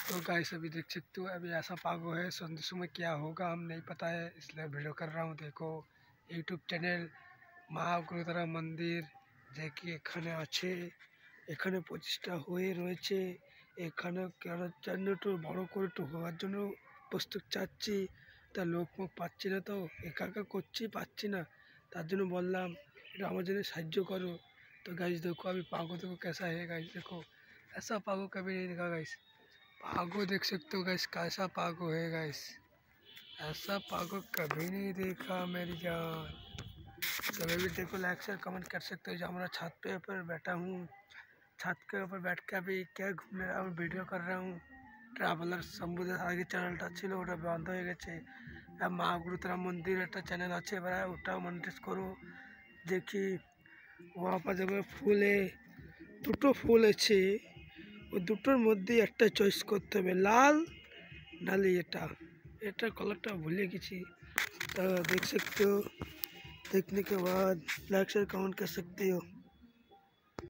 तो गाइस अभी देख सकते हो, अभी ऐसा पागो है संदेशों में क्या होगा हम नहीं पता है, इसलिए वीडियो कर रहा हूँ। देखो यूट्यूब चैनल মহাগুরুতরা মন্দির দেখি এখানে আছে, এখানে প্রতিষ্ঠা হয়ে রয়েছে। এখানে কেন জন্য একটু বড় করে একটু হওয়ার জন্য প্রস্তুত চাচ্ছি, তা লোক মুখ পাচ্ছি না, তো একা একা করছি পাচ্ছি না, তার জন্য বললাম একটু আমার জন্য সাহায্য করো। तो गाइस देखो अभी पागो देखो कैसा है गाइस, देखो ऐसा पागो कभी नहीं देखा गाइस। पागो देख सकते हो गाइस, कैसा पागो है गाइस, ऐसा पागो कभी नहीं देखा मेरी जान। तो मैं भी देखो लाइक शेयर कमेंट कर सकते हो। जो हमारा छत पे ऊपर बैठा हूँ, छत के ऊपर बैठ के अभी क्या घूमने रहा हूँ, वीडियो कर रहा हूँ। ट्रैवलर शंभुদের আগে চ্যানেলটা ছিল, ওটা বন্ধ হয়ে গেছে। মা গুরুতরা মন্দির একটা চ্যানেল আছে, এবার ওটাও মনিটাইজ করো। দেখি वहाँ पर जब ফুলে দুটো ফুল আছে, ওই দুটোর মধ্যে একটা চয়েস করতে হবে, লাল নালে এটা, এটার কালারটা ভুলে গেছি। तो देख सकते हो, देखने के बाद लाइक शेयर कमेंट कर सकते हो।